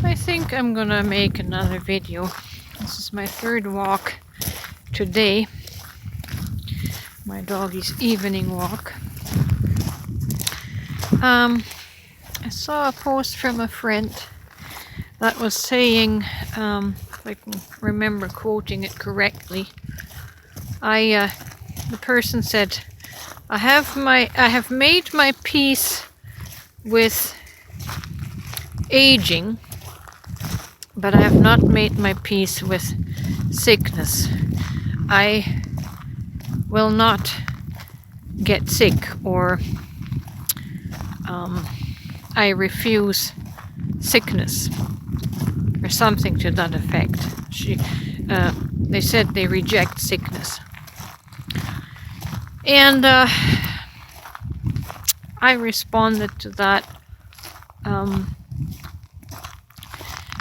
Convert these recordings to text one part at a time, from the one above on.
I think I'm gonna make another video. This is my third walk today. My doggy's evening walk. I saw a post from a friend that was saying, if I can remember quoting it correctly, the person said, I have made my peace with aging, but I have not made my peace with sickness. I will not get sick, or I refuse sickness, or something to that effect. They said they reject sickness. And I responded to that,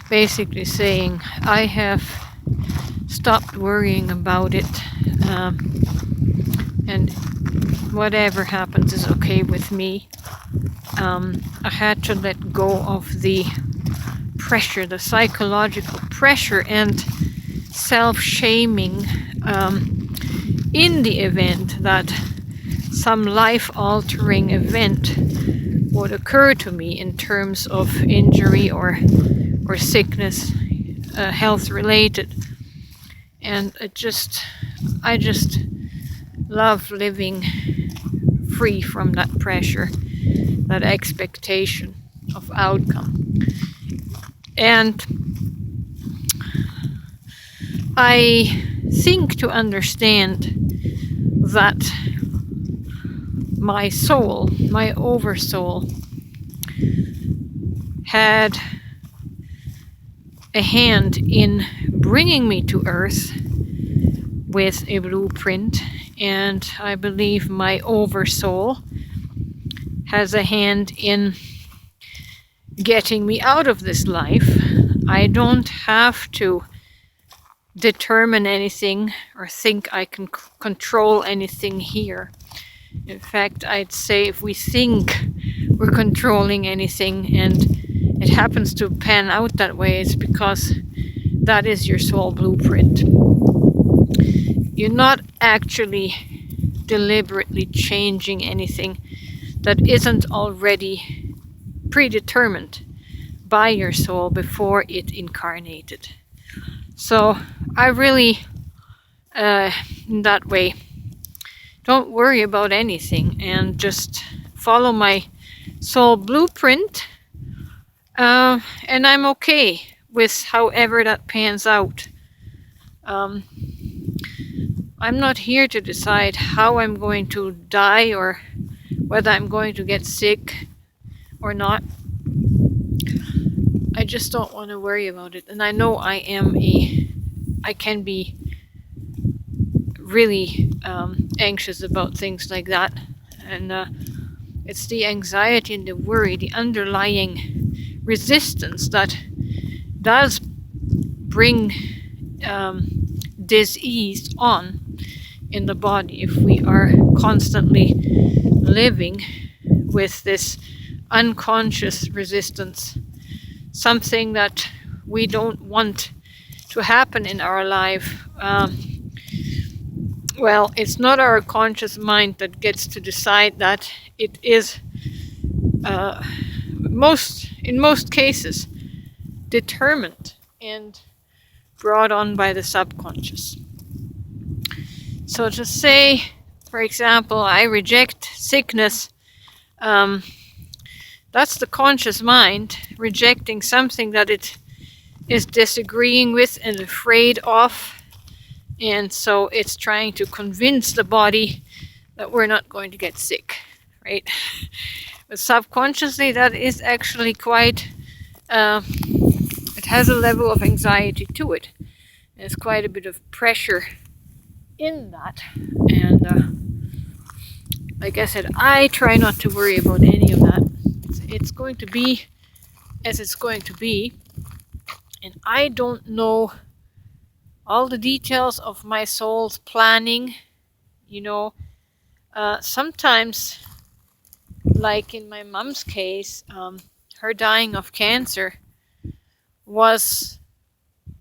basically saying I have stopped worrying about it, and whatever happens is okay with me. I had to let go of the pressure, the psychological pressure and self-shaming in the event that some life-altering event would occur to me in terms of injury or sickness, health-related. And I just love living free from that pressure, that expectation of outcome. And I think to understand that my soul, my oversoul, had a hand in bringing me to Earth with a blueprint, and I believe my oversoul has a hand in getting me out of this life. I don't have to determine anything or think I can control anything here. In fact, I'd say if we think we're controlling anything and it happens to pan out that way, it's because that is your soul blueprint. You're not actually deliberately changing anything that isn't already predetermined by your soul before it incarnated. So I really, in that way, don't worry about anything and just follow my soul blueprint, and I'm okay with however that pans out. I'm not here to decide how I'm going to die or whether I'm going to get sick or not. I just don't want to worry about it. And I know I can be really anxious about things like that. And it's the anxiety and the worry, the underlying resistance that does bring disease on in the body if we are constantly living with this unconscious resistance, something that we don't want to happen in our life. Well, it's not our conscious mind that gets to decide that. It is in most cases determined and brought on by the subconscious. So to say, for example, I reject sickness, that's the conscious mind rejecting something that it is disagreeing with and afraid of, and so it's trying to convince the body that we're not going to get sick, right? But subconsciously, that is actually quite, it has a level of anxiety to it. There's quite a bit of pressure in that, and like I said, I try not to worry about any of that. It's going to be as it's going to be, and I don't know all the details of my soul's planning. Sometimes, like in my mom's case, her dying of cancer was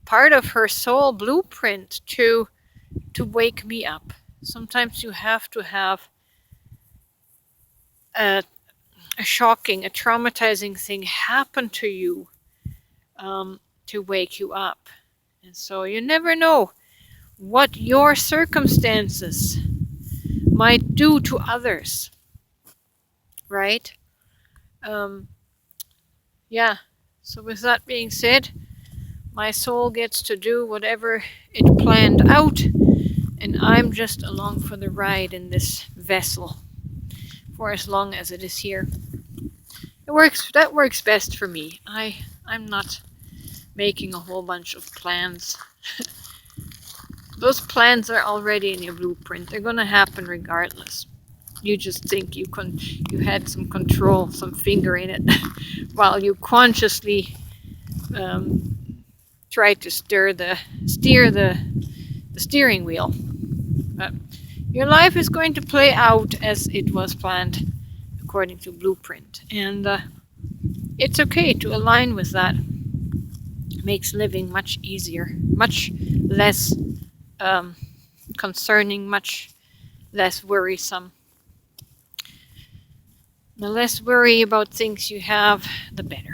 part of her soul blueprint to wake me up. Sometimes you have to have a, a shocking, a traumatizing thing happen to you to wake you up. And so you never know what your circumstances might do to others, right? Um, yeah. So, with that being said, my soul gets to do whatever it planned out, and I'm just along for the ride in this vessel for as long as it is here. It works. That works best for me. I'm not making a whole bunch of plans. Those plans are already in your blueprint. They're gonna happen regardless. You just think you had some control, some finger in it, while you consciously um, try to steer the steering wheel. But your life is going to play out as it was planned, according to blueprint, and it's okay to align with that. It makes living much easier, much less um, concerning, much less worrisome. The less worry about things you have, the better.